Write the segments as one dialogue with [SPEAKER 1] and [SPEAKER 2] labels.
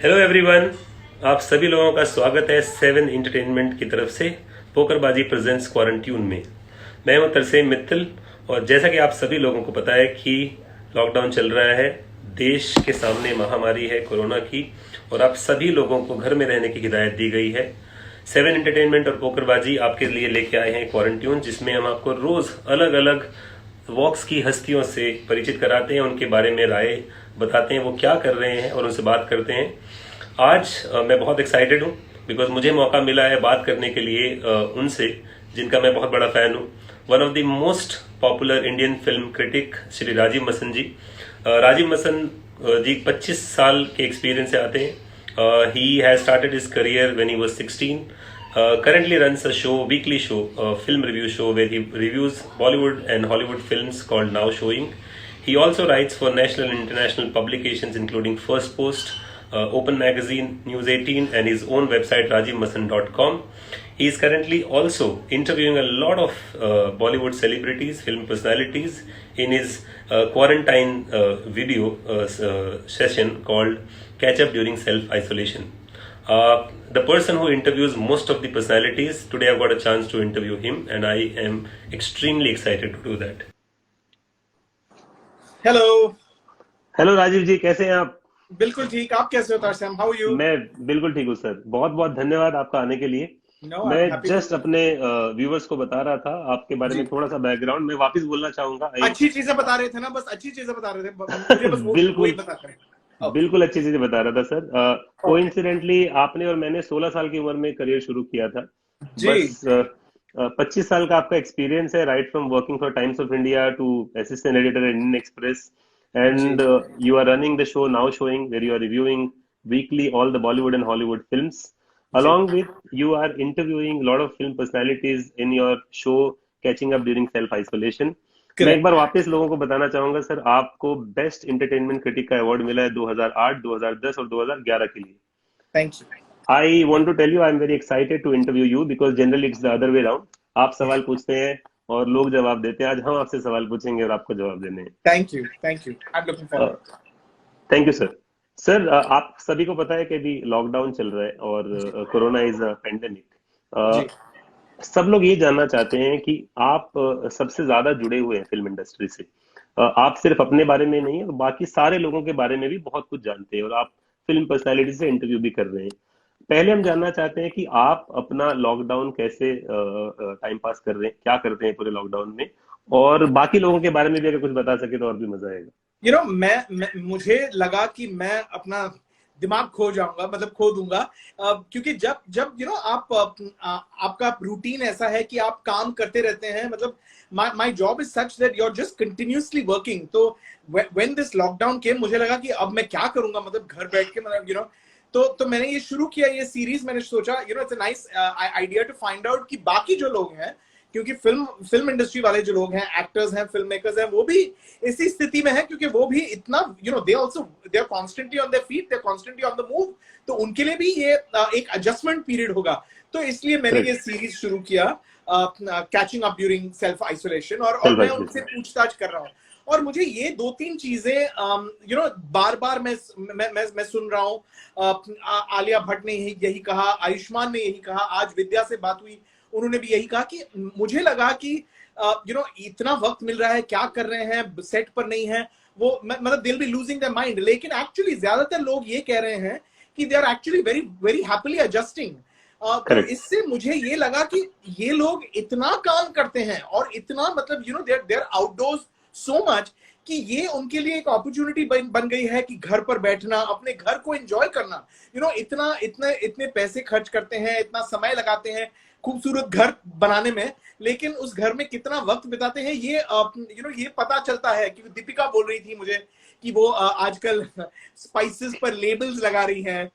[SPEAKER 1] Hello everyone. आप सभी लोगों का स्वागत है सेवन इंटरटेनमेंट की तरफ से पोकरबाजी प्रेजेंट्स क्वारंटीन में। मैं हूं तरसेम मित्तल और जैसा कि आप सभी लोगों को पता है कि लॉकडाउन चल रहा है, देश के सामने महामारी है कोरोना की और आप सभी लोगों को घर में रहने की हिदायत दी गई है। सेवन इंटरटेनमेंट और पोकरबाजी आपके लिए लेके आए हैं क्वारंटीन, जिसमें हम आपको रोज अलग अलग वॉक्स की हस्तियों से परिचित कराते हैं, उनके बारे में राय बताते हैं, वो क्या कर रहे हैं और उनसे बात करते हैं। आज मैं बहुत एक्साइटेड हूँ बिकॉज मुझे मौका मिला है बात करने के लिए उनसे जिनका मैं बहुत बड़ा फैन हूँ। One of the most popular Indian film critic Shri Rajeev Masand ji. Rajeev Masand ji 25 साल के एक्सपीरियंस से आते हैं। He has started his career when he was 16. Currently runs a show, weekly show, a film review show where he reviews Bollywood and Hollywood films called Now Showing. He also writes for national and international publications including First Post, Open Magazine, News 18 and his own website rajivmasan.com. He is currently also interviewing a lot of Bollywood celebrities, film personalities in his quarantine video session called Catch Up During Self-Isolation. The person who interviews most of the personalities, today I've got a chance to interview him and I am extremely excited to do that.
[SPEAKER 2] Hello.
[SPEAKER 1] Hello Rajeev ji, कैसे हैं आप?
[SPEAKER 2] बिल्कुल ठीक। आप कैसे हो तारसेम? How are you?
[SPEAKER 1] मैं बिल्कुल ठीक हूँ सर। बहुत बहुत धन्यवाद आपका आने के लिए।
[SPEAKER 2] नो, आई
[SPEAKER 1] मैं
[SPEAKER 2] एम हैप्पी
[SPEAKER 1] जस्ट अपने व्यूवर्स को बता रहा था आपके बारे
[SPEAKER 2] जी।
[SPEAKER 1] में थोड़ा सा बैकग्राउंड। मैं वापस बोलना चाहूंगा।
[SPEAKER 2] अच्छी चीजें बता रहे थे ना, बस अच्छी चीजें बता रहे थे। मुझे बस वही
[SPEAKER 1] बिल्कुल
[SPEAKER 2] बताते हैं। ओके
[SPEAKER 1] बिल्कुल अच्छी चीजें बता रहा था सर।
[SPEAKER 2] ओके
[SPEAKER 1] कोइंसिडेंटली आपने और मैंने 16 साल की उम्र में करियर शुरू किया था।
[SPEAKER 2] जी
[SPEAKER 1] बस 25 साल का आपका एक्सपीरियंस है, right from working for Times of India to assistant editor Indian Express
[SPEAKER 2] जी
[SPEAKER 1] and you are running the show Now Showing where you are reviewing weekly all the Bollywood and Hollywood films.
[SPEAKER 2] जी
[SPEAKER 1] Along with you are interviewing a lot of film personalities in your show Catching Up During Self Isolation. मैं एक
[SPEAKER 2] correct.
[SPEAKER 1] बार वापस लोगों को बताना चाहूंगा sir, आपको best entertainment critic का अवार्ड मिला है 2008, 2010 और 2011 के लिए।
[SPEAKER 2] Thank you.
[SPEAKER 1] I want to tell you I am very excited to interview you because generally it's the other way around. आप सवाल पूछते हैं और लोग जवाब देते हैं। आज हम आपसे सवाल पूछेंगे और आपको जवाब देने हैं।
[SPEAKER 2] Thank you thank you. I am looking forward.
[SPEAKER 1] Thank you sir. Sir आप सभी को पता है कि अभी लॉकडाउन चल रहा है और कोरोना इज अ
[SPEAKER 2] जी
[SPEAKER 1] पेंडेमिक। सब लोग ये जानना चाहते हैं कि आप सबसे ज्यादा जुड़े हुए हैं फिल्म इंडस्ट्री से। आप सिर्फ अपने बारे में नहीं है, बाकी सारे लोगों के बारे में भी बहुत कुछ जानते हैं और आप फिल्म पर्सनैलिटी से इंटरव्यू भी कर रहे हैं। पहले हम जानना चाहते हैं कि आप अपना लॉकडाउन कैसे टाइम पास कर रहे हैं, क्या करते हैं पूरे लॉकडाउन में, और बाकी लोगों के बारे में भी अगर कुछ बता सके तो और भी मजा आएगा।
[SPEAKER 2] मैं मुझे लगा कि मैं अपना दिमाग खो जाऊंगा, मतलब खो दूंगा। क्योंकि जब जब आप आपका रूटीन ऐसा है कि आप काम करते रहते हैं, मतलब my job is such that you are just continuously working. तो व्हेन दिस लॉकडाउन केम, मुझे लगा कि अब मैं क्या करूंगा, मतलब घर बैठ के, मतलब तो मैंने ये शुरू किया, ये सीरीज। मैंने सोचा it's a nice idea to find out कि बाकी जो लोग हैं, क्योंकि फिल्म इंडस्ट्री वाले जो लोग हैं, एक्टर्स हैं, फिल्म मेकर्स हैं, वो भी इसी स्थिति में है, क्योंकि वो भी इतना they are constantly on their feet, they are constantly on the move. तो उनके लिए भी ये एक एडजस्टमेंट पीरियड होगा। तो इसलिए मैंने ये सीरीज शुरू किया, catching up during self isolation, और मैं उनसे पूछताछ कर रहा हूँ। और मुझे ये दो तीन चीजें बार बार मैं सुन रहा हूँ। आलिया भट्ट ने यही कहा, आयुष्मान ने यही कहा, आज विद्या से बात हुई, उन्होंने भी यही कहा कि मुझे लगा कि इतना वक्त मिल रहा है, क्या कर रहे हैं, सेट पर नहीं है वो, मतलब they'll be losing their mind. लेकिन एक्चुअली ज्यादातर लोग ये कह रहे हैं कि they are actually very very happily adjusting. तो इससे मुझे ये लगा कि ये लोग इतना काम करते हैं और इतना, मतलब they are outdoors so much कि ये उनके लिए एक अपॉर्चुनिटी बन गई है कि घर पर बैठना, अपने घर को एंजॉय करना। इतने पैसे खर्च करते हैं, इतना समय लगाते हैं खूबसूरत घर बनाने में, लेकिन उस घर में कितना वक्त बिताते हैं ये ये पता चलता है। कि दीपिका बोल रही थी मुझे कि वो आजकल स्पाइसेस पर लेबल्स लगा रही हैं,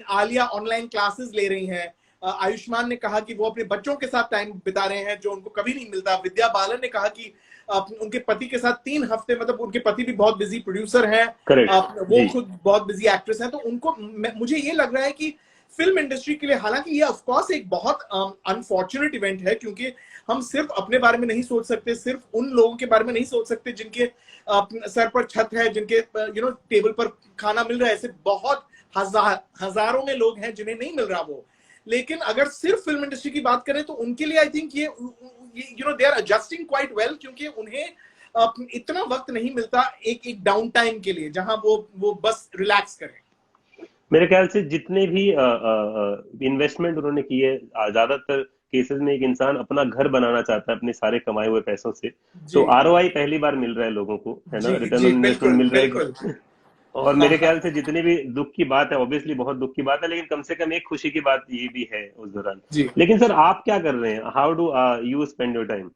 [SPEAKER 2] आलिया ऑनलाइन क्लासेस ले रही हैं, आयुष्मान ने कहा कि वो अपने बच्चों के साथ टाइम बिता रहे हैं जो उनको कभी नहीं मिलता। विद्या बालन ने कहा कि उनके पति के साथ 3 हफ्ते, मतलब उनके पति भी बहुत बिजी प्रोड्यूसर हैं, वो खुद बहुत बिजी एक्ट्रेस हैं। तो उनको, मुझे ये लग रहा है कि फिल्म इंडस्ट्री के लिए, हालांकि ये ऑफ कोर्स एक बहुत अनफॉर्चुनेट इवेंट है, क्योंकि हम सिर्फ अपने बारे में नहीं सोच सकते, सिर्फ उन लोगों के बारे में नहीं सोच सकते जिनके सर पर छत है, जिनके टेबल पर खाना मिल रहा है। ऐसे बहुत हजारों में लोग हैं जिन्हें नहीं मिल रहा वो। लेकिन अगर सिर्फ फिल्म इंडस्ट्री की बात करें तो उनके लिए आई थिंक ये they are adjusting quite well, क्योंकि उन्हें इतना वक्त नहीं मिलता एक एक डाउन टाइम के लिए जहां वो बस रिलैक्स करें।
[SPEAKER 1] मेरे ख्याल से जितने भी इन्वेस्टमेंट उन्होंने की है, ज्यादातर केसेस में एक इंसान अपना घर बनाना चाहता है अपने सारे कमाए हुए पैसों से। तो
[SPEAKER 2] जी
[SPEAKER 1] आरओआई पहली बार मिल रहा है लोगों को, है ना,
[SPEAKER 2] जी
[SPEAKER 1] रिटर्न
[SPEAKER 2] जी,
[SPEAKER 1] ऑन इन्वेस्टमेंट
[SPEAKER 2] बिल्कुल
[SPEAKER 1] मिल रहा
[SPEAKER 2] बिल्कुल।
[SPEAKER 1] है। और
[SPEAKER 2] हाँ
[SPEAKER 1] मेरे
[SPEAKER 2] हाँ।
[SPEAKER 1] ख्याल से जितने भी दुख की बात है, ऑब्वियसली बहुत दुख की बात है, लेकिन कम से कम एक खुशी की बात ये भी है उस दौरान।
[SPEAKER 2] जी,
[SPEAKER 1] लेकिन सर आप क्या कर रहे हैं? How do you spend your time?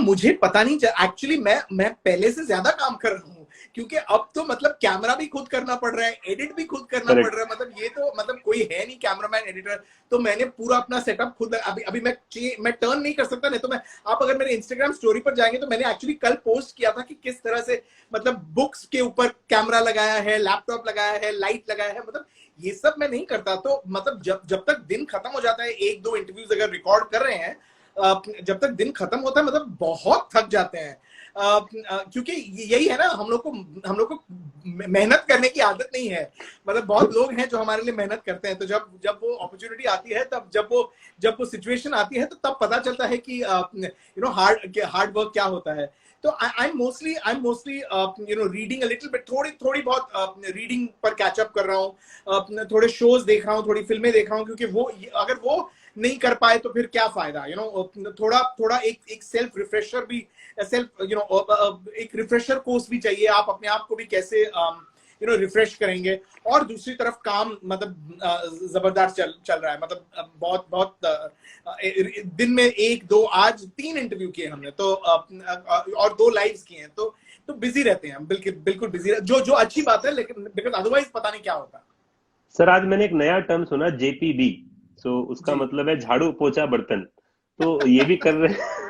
[SPEAKER 2] मुझे पता नहीं, एक्चुअली मैं पहले से ज्यादा काम कर रहा हूँ, क्योंकि अब तो मतलब कैमरा भी खुद करना पड़ रहा है, एडिट भी खुद करना पड़
[SPEAKER 1] करेक्ट।
[SPEAKER 2] रहा है, मतलब ये तो मतलब कोई है नहीं कैमरामैन एडिटर। तो मैंने पूरा अपना सेटअप खुद, अभी अभी मैं टर्न नहीं कर सकता, नहीं तो मैं, आप अगर मेरे इंस्टाग्राम स्टोरी पर जाएंगे तो मैंने एक्चुअली कल पोस्ट किया था कि किस तरह से मतलब बुक्स के ऊपर कैमरा लगाया है, लैपटॉप लगाया है, लाइट लगाया है, मतलब ये सब मैं नहीं करता। तो मतलब जब जब तक दिन खत्म हो जाता है, एक दो इंटरव्यूज अगर रिकॉर्ड कर रहे हैं, जब तक दिन खत्म होता है मतलब बहुत थक जाते हैं। क्योंकि यही है ना, हम लोग को मेहनत करने की आदत नहीं है। मतलब बहुत लोग हैं जो हमारे लिए मेहनत करते हैं, तो जब जब वो अपॉर्चुनिटी आती है, तब जब वो सिचुएशन आती है, तो तब पता चलता है कि हार्ड वर्क क्या होता है। तो I am mostly reading a little bit, थोड़ी थोड़ी बहुत रीडिंग पर कैचअप कर रहा हूँ, थोड़े शोज देख रहा हूँ, थोड़ी फिल्में देख रहा हूँ, क्योंकि वो अगर वो नहीं कर पाए तो फिर क्या फायदा, थोड़ा थोड़ा एक सेल्फ रिफ्रेशर भी, सेल्फ एक रिफ्रेशर कोर्स भी चाहिए। आप अपने आप को भी कैसे रिफ्रेश करेंगे। और दूसरी तरफ काम मतलब जबरदस्त चल रहा है, मतलब बहुत बहुत दिन में एक दो, आज 3 इंटरव्यू किए हमने, तो और 2 लाइव्स किए हैं, तो बिजी रहते हैं हम, बिल्कुल बिल्कुल बिजी, जो जो अच्छी बात है, लेकिन बिकॉज अदरवाइज पता नहीं क्या होता।
[SPEAKER 1] सर आज मैंने एक नया टर्म सुना, जेपीबी। सो उसका
[SPEAKER 2] जी।
[SPEAKER 1] मतलब है झाड़ू पोछा बर्तन। तो ये भी कर रहे हैं?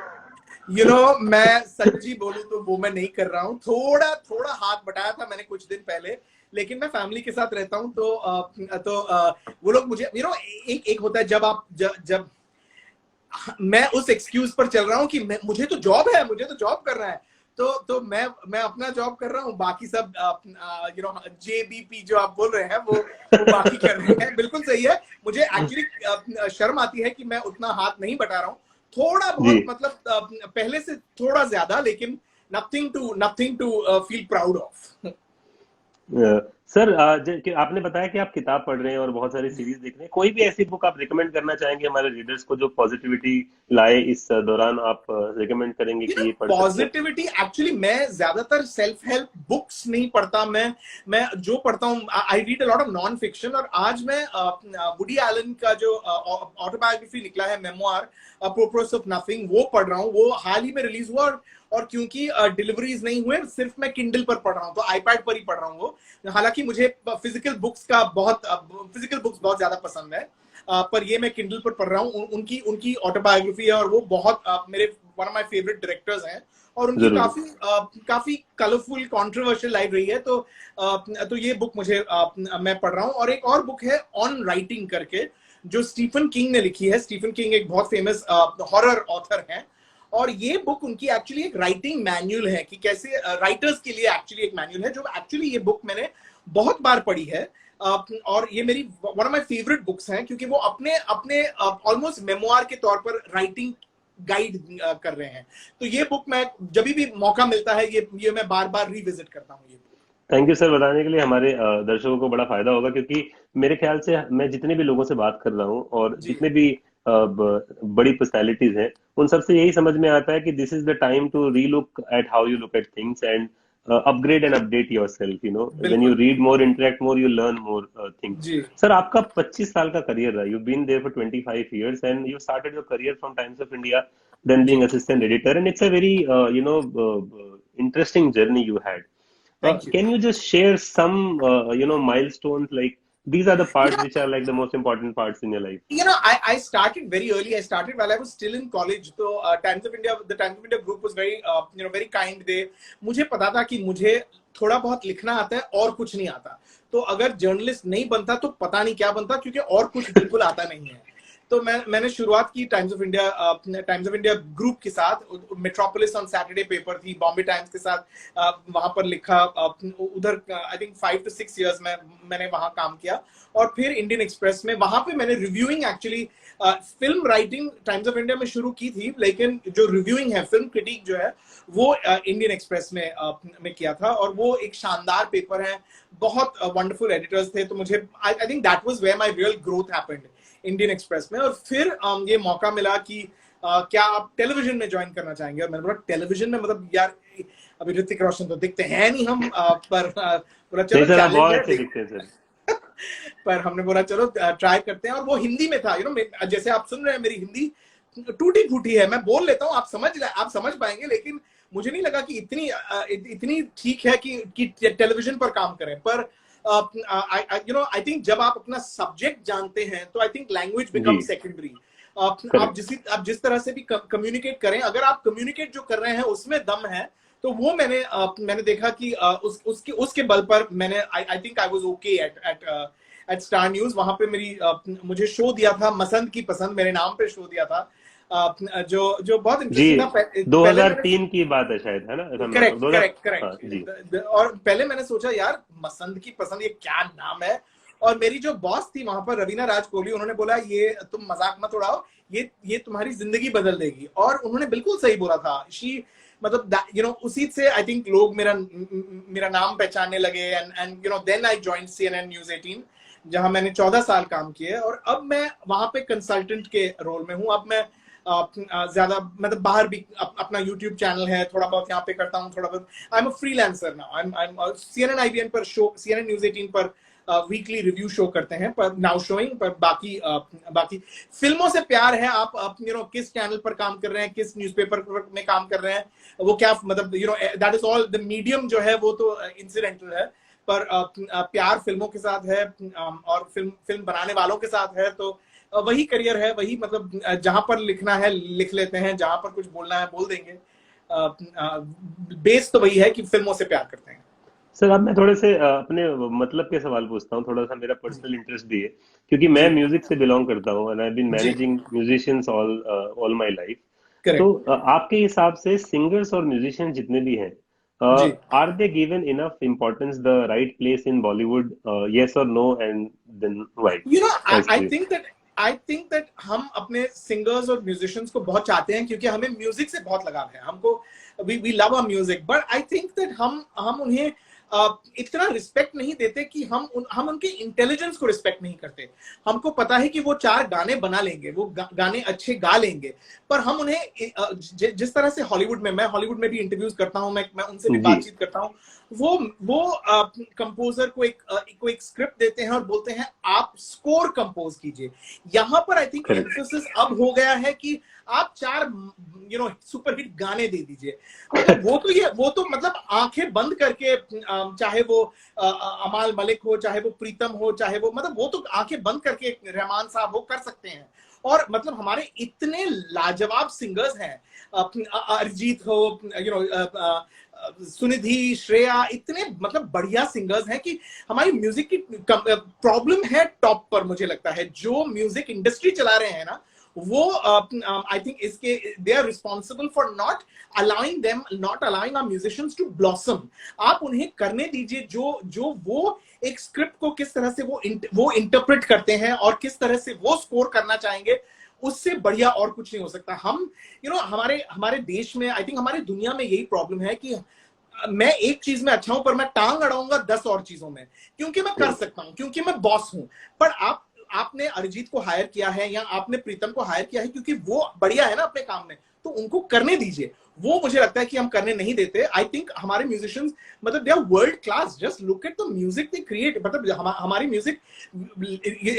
[SPEAKER 2] मैं सच्ची बोलूं तो वो मैं नहीं कर रहा हूँ, थोड़ा थोड़ा हाथ बटाया था मैंने कुछ दिन पहले, लेकिन मैं फैमिली के साथ रहता हूँ, वो लोग मुझे एक एक होता है जब आप जब मैं उस एक्सक्यूज पर चल रहा हूँ कि मुझे तो जॉब है, मुझे तो जॉब करना है, तो मैं अपना जॉब कर रहा हूँ, बाकी सब जेबीपी जो आप बोल रहे हैं वो बाकी कर रहे हैं। बिल्कुल सही है। मुझे एक्चुअली शर्म आती है कि मैं उतना हाथ नहीं बटा रहा हूँ, थोड़ा
[SPEAKER 1] जी।
[SPEAKER 2] बहुत, मतलब पहले से थोड़ा ज्यादा, लेकिन nothing to feel proud of.
[SPEAKER 1] Sir आपने बताया कि आप किताब पढ़ रहे हैं और बहुत सारी सीरीज देख रहे हैं, कोई भी ऐसी बुक आप रिकमेंड करना चाहेंगे हमारे रीडर्स को जो पॉजिटिविटी लाए इस दौरान? आप रिकमेंड करेंगे कि ये पढ़ सकते हैं?
[SPEAKER 2] पॉजिटिविटी, एक्चुअली मैं ज्यादातर सेल्फ हेल्प बुक्स नहीं पढ़ता। मैं जो पढ़ता हूँ, I read a lot of non fiction, और आज मैं वुडी एलन का जो ऑटोबायोग्राफी निकला है, मेमोआर अप्रोप्रियस ऑफ नथिंग, वो पढ़ रहा हूँ। वो हाल ही में रिलीज हुआ, और क्योंकि डिलीवरीज नहीं हुए, सिर्फ मैं किंडल पर पढ़ रहा हूँ, तो आईपैड पर ही पढ़ रहा हूँ वो। हालांकि मुझे फिजिकल बुक्स बहुत ज्यादा पसंद है, पर ये मैं किंडल पर पढ़ रहा हूँ। उनकी ऑटोबायोग्राफी है, और वो बहुत मेरे one of my favourite directors हैं, और उनकी
[SPEAKER 1] जरूर।
[SPEAKER 2] काफी कलरफुल कंट्रोवर्शियल लाइफ रही है। तो ये बुक मैं पढ़ रहा हूँ। और एक और बुक है ऑन राइटिंग करके, जो स्टीफन किंग ने लिखी है। स्टीफन किंग एक बहुत फेमस हॉरर ऑथर हैं, और ये बुक उनकी एक्चुअली एक राइटिंग मैन्युअल है, कि कैसे राइटर्स के लिए एक्चुअली एक मैन्युअल है, जो एक्चुअली ये बुक मैंने बहुत बार पढ़ी है। और ये मेरी one of my favourite books हैं, क्योंकि वो अपने अपने ऑलमोस्ट मेमोआर के तौर पर राइटिंग गाइड कर रहे हैं। तो ये बुक मैं जब भी मौका मिलता है, ये मैं बार बार रिविजिट करता हूँ ये।
[SPEAKER 1] थैंक यू सर बताने के लिए। हमारे दर्शकों को बड़ा फायदा होगा, क्योंकि मेरे ख्याल से मैं जितने भी लोगों से बात कर रहा हूँ और
[SPEAKER 2] जी
[SPEAKER 1] जितने भी बड़ी पर्सनालिटीज हैं, उन सबसे यही समझ में आता है कि this is the time to relook at how you look at things and upgrade and update yourself. When you
[SPEAKER 2] बिल्कुल।
[SPEAKER 1] Read more, interact more, you learn more things.
[SPEAKER 2] जी
[SPEAKER 1] सर आपका 25 साल का करियर रहा, you been there for 25 years and you started your career from Times of India, then
[SPEAKER 2] Zee,
[SPEAKER 1] being assistant editor, and it's a very interesting journey you had.
[SPEAKER 2] Thank you.
[SPEAKER 1] Can you just share some, milestones? Like these are the parts which are like the most important parts in your life.
[SPEAKER 2] I started very early. I started while I was still in college. So the Times of India group was very, very kind. मुझे पता था कि मुझे थोड़ा बहुत लिखना आता है और कुछ नहीं आता। तो अगर जर्नलिस्ट नहीं बनता तो पता नहीं क्या बनता, क्योंकि और कुछ बिल्कुल आता नहीं है। तो मैंने शुरुआत की टाइम्स ऑफ इंडिया ग्रुप के साथ। मेट्रोपोलिस ऑन सैटरडे पेपर थी, बॉम्बे टाइम्स के साथ वहां पर लिखा। उधर आई थिंक 5 to 6 years में मैंने वहां काम किया। और फिर इंडियन एक्सप्रेस में, वहां पे मैंने reviewing actually, film writing times of India में शुरू की थी, लेकिन जो रिव्यूइंग है, फिल्म क्रिटिक जो है, वो इंडियन एक्सप्रेस में किया था। और वो एक शानदार पेपर है, बहुत वंडरफुल एडिटर्स थे। तो मुझे I think that was where my real growth happened, Indian Express में। और फिर ये मौका मिला कि क्या आप टेलीविजन में ज्वाइन करना चाहेंगे? और मैंने बोला टेलीविजन में, मतलब यार अभी ऋतिक रोशन तो दिखते हैं नहीं हम, पर बोला चलो
[SPEAKER 1] बहुत
[SPEAKER 2] चैलेंज
[SPEAKER 1] अच्छे
[SPEAKER 2] है।
[SPEAKER 1] दिखते हैं सर।
[SPEAKER 2] पर हमने बोला चलो ट्राई करते हैं। और वो हिंदी में था, जैसे आप सुन रहे हैं, मेरी हिंदी टूटी फूटी है, मैं बोल लेता हूँ, आप समझ पाएंगे, लेकिन मुझे नहीं लगा कि इतनी ठीक है कि टेलीविजन पर काम करें। पर आई थिंक जब आप अपना सब्जेक्ट जानते हैं, तो I think language become secondary. आप जिस तरह से भी कम्युनिकेट करें, अगर आप कम्युनिकेट जो कर रहे हैं उसमें दम है, तो वो मैंने देखा कि उसके बल पर मैंने I think I was okay at Star News. वहां पे मुझे शो दिया था मसंद की पसंद, मेरे नाम पे शो दिया था, जो बहुत इंटरेस्टिंग था।
[SPEAKER 1] 2003 की बात है शायद, है ना?
[SPEAKER 2] करेक्ट
[SPEAKER 1] 2000।
[SPEAKER 2] करेक्ट
[SPEAKER 1] हाँ जी।
[SPEAKER 2] करेक्ट। और पहले मैंने सोचा यार मसंद की पसंद, ये क्या नाम है। और मेरी जो बॉस थी वहां पर, रवीना राज कोहली, उन्होंने बोला ये तुम मजाक मत उड़ाओ, ये तुम्हारी जिंदगी बदल देगी। और उन्होंने बिल्कुल सही बोला था। मतलब उसी से आई थिंक लोग मेरा नाम पहचानने लगे। And then I joined CNN News 18, जहां मैंने 14 साल काम किए। और अब मैं वहां पे कंसल्टेंट के रोल में हूँ। अब मैं ज्यादा, मतलब बाहर भी अपना यूट्यूब चैनल है, थोड़ा बहुत यहाँ पे करता हूँ, थोड़ा बहुत I am a freelancer now. I am CNN IBN पर शो, CNN News 18 पर वीकली रिव्यू शो करते हैं, पर नाउ शोइंग। पर बाकी फिल्मों से प्यार है। आप किस चैनल पर काम कर रहे हैं, किस न्यूज़पेपर में काम कर रहे हैं, वो क्या, मतलब that is all, the medium जो है वो तो इंसिडेंटल है। पर प्यार फिल्मों के साथ है, और फिल्म बनाने वालों के साथ है। तो वही करियर है, वही, मतलब जहां पर लिखना है लिख लेते हैं, जहां पर कुछ बोलना है बोल देंगे। बेस तो वही है कि फिल्मों से प्यार करते हैं।
[SPEAKER 1] सर, अब मैं थोड़े से अपने मतलब के सवाल पूछता हूँ, थोड़ा सा मेरा पर्सनल इंटरेस्ट भी है, क्योंकि मैं
[SPEAKER 2] जी
[SPEAKER 1] म्यूजिक से बिलोंग करता हूँ एंड आई बीन
[SPEAKER 2] जी
[SPEAKER 1] managing musicians all my life. तो
[SPEAKER 2] करेक्ट
[SPEAKER 1] आपके हिसाब से सिंगर्स और म्यूजिशियन जितने भी हैं,
[SPEAKER 2] जी।
[SPEAKER 1] Are they given enough importance, the right place in Bollywood? Yes और no, and then why?
[SPEAKER 2] I think that हम अपने सिंगर्स और म्यूजिशियंस को बहुत चाहते हैं, क्योंकि हमें म्यूजिक से बहुत लगाव है। हमको we love our music, but I think that हम उन्हें इतना रिस्पेक्ट नहीं देते कि हम उनके इंटेलिजेंस को रिस्पेक्ट नहीं करते। हमको पता है कि वो 4 गाने बना लेंगे, वो गाने अच्छे गा लेंगे, पर हम उन्हें जिस तरह से मैं हॉलीवुड में भी इंटरव्यूज करता हूं, मैं उनसे भी
[SPEAKER 1] जी।
[SPEAKER 2] बातचीत करता हूं। वो कंपोजर को एक स्क्रिप्ट देते हैं और बोलते हैं आप स्कोर कंपोज कीजिए। यहाँ पर आई थिंक
[SPEAKER 1] करेक्ट।
[SPEAKER 2] एम्फोसिस अब हो गया है कि आप 4 सुपरहिट गाने दे दीजिए। मतलब वो तो मतलब आंखें बंद करके, चाहे वो अमाल मलिक हो, चाहे वो प्रीतम हो, चाहे वो, मतलब वो तो आंखें बंद करके रहमान साहब वो कर सकते हैं। और मतलब हमारे इतने लाजवाब सिंगर्स हैं, अरिजीत हो, सुनिधि, श्रेया, इतने मतलब बढ़िया सिंगर्स हैं कि हमारी म्यूजिक की प्रॉब्लम है टॉप पर। मुझे लगता है जो म्यूजिक इंडस्ट्री चला रहे हैं ना, वो आई थिंक इसके they are responsible for not allowing our musicians to blossom. आप उन्हें करने दीजिए जो वो एक स्क्रिप्ट को किस तरह से वो इंटरप्रेट करते हैं और किस तरह से वो स्कोर करना चाहेंगे, उससे बढ़िया और कुछ नहीं हो सकता। हम हमारे देश में, आई थिंक हमारी दुनिया में यही प्रॉब्लम है कि मैं एक चीज में अच्छा हूं, पर मैं टांग अड़ाऊंगा 10 और चीजों में, क्योंकि मैं कर सकता हूं, क्योंकि मैं बॉस हूं। पर आपने अरिजीत को हायर किया है या आपने प्रीतम को हायर किया है क्योंकि वो बढ़िया है ना अपने काम में, तो उनको करने दीजिए। वो मुझे लगता है कि हम करने नहीं देते। आई थिंक हमारे म्यूजिशियंस, मतलब they are world class. Just look at the music they create. मतलब हमारी music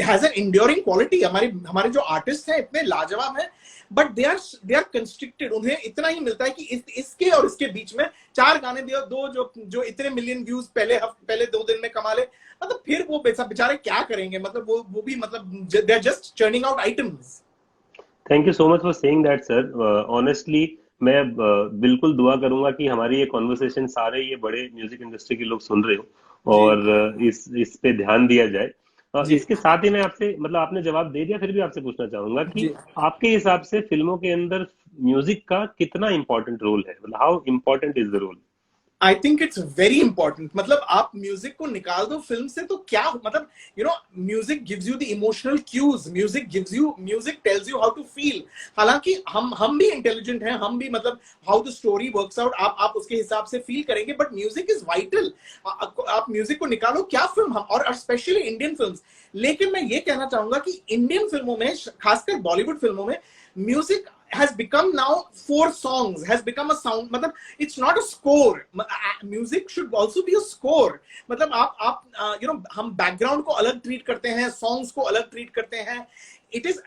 [SPEAKER 2] has an enduring quality. हमारे जो आर्टिस्ट हैं इतने लाजवाब हैं, बट दे आर कंस्ट्रिक्टेड। उन्हें इतना ही मिलता है कि इसके और इसके बीच में 4 गाने दियो, दो जो इतने मिलियन व्यूज पहले 2 दिन में कमा ले। मतलब फिर वो बेचारे क्या करेंगे? मतलब वो भी, मतलब they are just churning out items.
[SPEAKER 1] Thank you so much for saying that sir. Honestly मैं बिल्कुल दुआ करूंगा कि हमारी ये कॉन्वर्सेशन सारे ये बड़े म्यूजिक इंडस्ट्री के लोग सुन रहे हो
[SPEAKER 2] जी
[SPEAKER 1] और इस पे ध्यान दिया जाए।
[SPEAKER 2] जी
[SPEAKER 1] इसके साथ ही मैं आपसे, मतलब आपने जवाब दे दिया, फिर भी आपसे पूछना चाहूंगा कि
[SPEAKER 2] जी।
[SPEAKER 1] आपके हिसाब से फिल्मों के अंदर म्यूजिक का कितना इंपॉर्टेंट रोल है, मतलब how important is the role?
[SPEAKER 2] I think it's very important. मतलब आप म्यूजिक को निकाल दो फिल्म से तो क्या, मतलब music gives you the emotional cues, music tells you how to feel. हालांकि हम भी इंटेलिजेंट हैं, हम भी मतलब how the story works out आप उसके हिसाब से फील करेंगे, बट म्यूजिक इज वाइटल। आप म्यूजिक को निकालो, क्या फिल्म हम, और स्पेशली इंडियन फिल्म्स। लेकिन मैं ये कहना चाहूंगा कि इंडियन फिल्मों में, खासकर बॉलीवुड फिल्मों में, music has become now 4 songs, has become a sound, मतलब it's not a score, music should also be a score। मतलब आप हम बैकग्राउंड को अलग ट्रीट करते हैं, सॉन्ग्स को अलग ट्रीट करते हैं। इट इज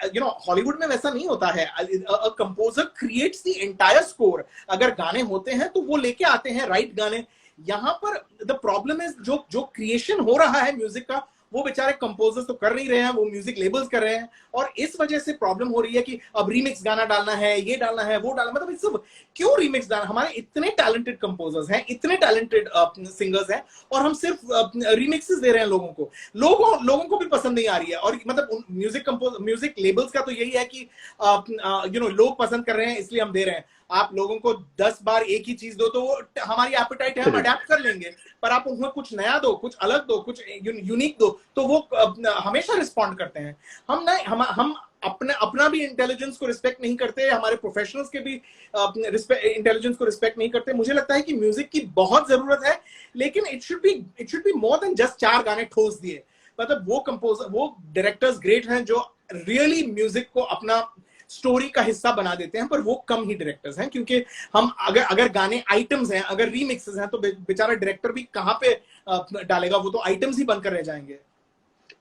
[SPEAKER 2] हॉलीवुड में वैसा नहीं होता है। Composer creates the entire score. अगर गाने होते हैं तो वो लेके आते हैं राइट गाने। यहाँ पर द प्रॉब्लम इज जो क्रिएशन हो रहा है म्यूजिक का, वो बेचारे कंपोजर्स तो कर नहीं रहे हैं, वो म्यूजिक लेबल्स कर रहे हैं। और इस वजह से प्रॉब्लम हो रही है कि अब रीमिक्स गाना डालना है, ये डालना है, वो डालना, मतलब इस सब क्यों रीमिक्स डालना? हमारे इतने टैलेंटेड कंपोजर्स हैं, इतने टैलेंटेड सिंगर्स हैं, और हम सिर्फ रीमिक्सेस दे रहे हैं लोगों को। लोगों को भी पसंद नहीं आ रही है। और मतलब म्यूजिक लेबल्स का तो यही है कि लोग पसंद कर रहे हैं इसलिए हम दे रहे हैं। आप लोगों को 10 बार एक ही चीज दो तो वो हमारी एपेटाइट है, हम अडेप्ट कर लेंगे। पर आप उन्हें कुछ नया दो, कुछ अलग दो, कुछ यूनिक दो, तो वो हमेशा रिस्पॉन्ड करते हैं। हम अपना भी इंटेलिजेंस को रिस्पेक्ट नहीं करते, हमारे प्रोफेशनल्स के भी इंटेलिजेंस को रिस्पेक्ट नहीं करते। मुझे लगता है कि म्यूजिक की बहुत जरूरत है, लेकिन it should be more than just 4 गाने ठोस दिए। मतलब वो डायरेक्टर्स ग्रेट हैं जो रियली म्यूजिक को अपना स्टोरी का हिस्सा बना देते हैं, पर वो कम ही डायरेक्टर्स हैं। क्योंकि हम अगर गाने आइटम्स हैं, अगर रीमिक्सेस हैं, तो बेचारा डायरेक्टर भी कहाँ पे डालेगा? वो तो आइटम्स ही बनकर रह जाएंगे।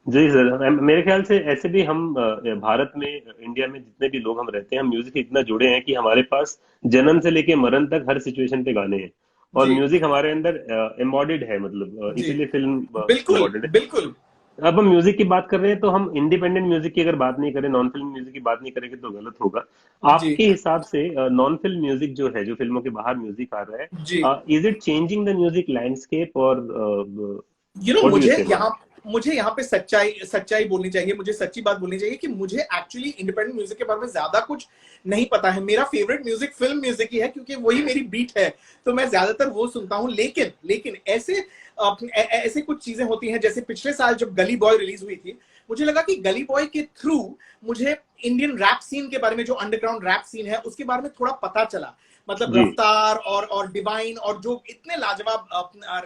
[SPEAKER 1] जी सर, मेरे ख्याल से ऐसे भी हम भारत में, इंडिया में जितने भी लोग हम रहते हैं, हम म्यूजिक से इतना जुड़े हैं कि हमारे पास जन्म से लेके मरण तक हर सिचुएशन पे गाने हैं, और
[SPEAKER 2] जी
[SPEAKER 1] म्यूजिक हमारे अंदर एम्बॉडिड है, मतलब
[SPEAKER 2] जी।
[SPEAKER 1] इसीलिए फिल्म
[SPEAKER 2] बिल्कुल
[SPEAKER 1] इम्पोर्टेंट है।
[SPEAKER 2] बिल्कुल।
[SPEAKER 1] अब हम म्यूजिक की बात कर रहे हैं तो हम इंडिपेंडेंट म्यूजिक की अगर बात नहीं करें, नॉन फिल्म म्यूजिक की बात नहीं करेंगे तो गलत होगा।
[SPEAKER 2] जी
[SPEAKER 1] आपके हिसाब से नॉन फिल्म म्यूजिक जो है, जो फिल्मों के बाहर म्यूजिक आ रहा
[SPEAKER 2] जी।
[SPEAKER 1] है, is it changing the music landscape, और व्हाट डू यू
[SPEAKER 2] मुझे
[SPEAKER 1] से अबाउट?
[SPEAKER 2] यहाँ पे सच्चाई बोलनी चाहिए, मुझे सच्ची बात बोलनी चाहिए कि मुझे एक्चुअली इंडिपेंडेंट म्यूजिक के बारे में ज्यादा कुछ नहीं पता है। मेरा फेवरेट म्यूजिक फिल्म म्यूजिक ही है, क्योंकि वही मेरी बीट है, तो मैं ज्यादातर वो सुनता हूँ। लेकिन ऐसे कुछ चीजें होती हैं, जैसे पिछले साल जब गली बॉय रिलीज हुई थी, मुझे लगा कि गली बॉय के थ्रू मुझे इंडियन रैप सीन के बारे में, जो अंडरग्राउंड रैप सीन है, उसके बारे में थोड़ा पता चला। मतलब
[SPEAKER 1] जी
[SPEAKER 2] रफ्तार और डिवाइन और जो इतने लाजवाब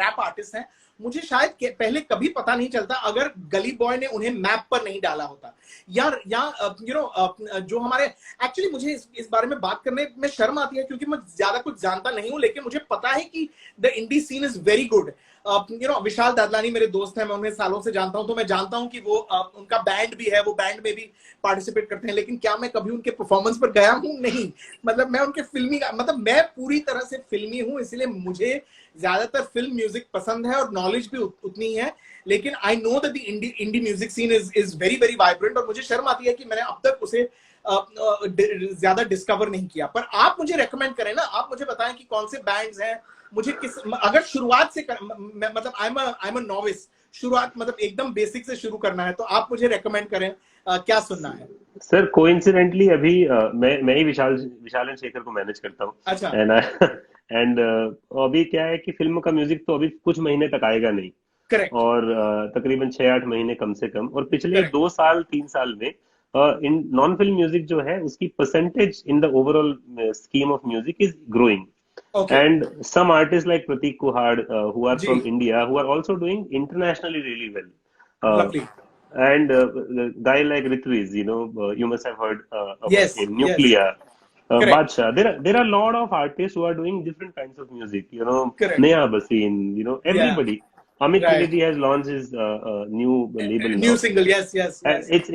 [SPEAKER 2] रैप आर्टिस्ट हैं, मुझे शायद पहले कभी पता नहीं चलता अगर गली बॉय ने उन्हें मैप पर नहीं डाला होता। या जो हमारे, एक्चुअली मुझे इस बारे में बात करने में शर्म आती है, क्योंकि मैं ज्यादा कुछ जानता नहीं हूं, लेकिन मुझे पता है कि the indie scene is very good. Vishal Dadlani मेरे दोस्त हैं, मैं उन्हें सालों से जानता हूं, तो मैं जानता हूं कि वो उनका बैंड भी है, वो बैंड में भी पार्टिसिपेट करते हैं। लेकिन क्या मैं कभी उनके परफॉर्मेंस पर गया हूं? नहीं। मतलब मैं उनके मतलब मैं पूरी तरह से फिल्मी हूं, इसलिए मुझे ज्यादातर फिल्म म्यूजिक पसंद है और नॉलेज भी उतनी है। लेकिन I know that the indie music scene is very very vibrant, और मुझे शर्म आती है कि मैंने अब तक उसे ज्यादा डिस्कवर नहीं किया। पर आप मुझे रेकमेंड करें ना, आप मुझे बताएं कि कौन से बैंड्स हैं, मुझे अगर शुरुआत से मतलब आई एम अ नॉविस, शुरुआत मतलब एकदम बेसिक से शुरू करना है, तो आप मुझे रेकमेंड करें क्या सुनना है।
[SPEAKER 1] सर, कोइंसिडेंटली अभी मैं ही विशाल एंड शेखर को मैनेज करता हूँ।
[SPEAKER 2] अच्छा।
[SPEAKER 1] एंड एंड अभी क्या है कि फिल्म का म्यूजिक तो अभी कुछ महीने तक आएगा नहीं,
[SPEAKER 2] करेक्ट
[SPEAKER 1] और तकरीबन 6-8 महीने कम से कम, और पिछले
[SPEAKER 2] करेक्ट।
[SPEAKER 1] 2 साल 3 साल में इन नॉन फिल्म म्यूजिक जो है, उसकी percentage in the overall scheme of music is growing.
[SPEAKER 2] Okay.
[SPEAKER 1] And some artists like Pratik Kuhad, who are
[SPEAKER 2] जी।
[SPEAKER 1] from India, who are also doing internationally really well.
[SPEAKER 2] Lovely.
[SPEAKER 1] And the guy like Ritviz, you must have heard about
[SPEAKER 2] yes
[SPEAKER 1] him.
[SPEAKER 2] Yes.
[SPEAKER 1] Nuclear,
[SPEAKER 2] correct
[SPEAKER 1] Badshah. There are a lot of artists who are doing different kinds of music.
[SPEAKER 2] Correct.
[SPEAKER 1] Neha Bhasin,
[SPEAKER 2] या
[SPEAKER 1] everybody. Amit
[SPEAKER 2] right.
[SPEAKER 1] Trivedi has launched his new label
[SPEAKER 2] new
[SPEAKER 1] now.
[SPEAKER 2] Single, yes yes
[SPEAKER 1] And
[SPEAKER 2] yes.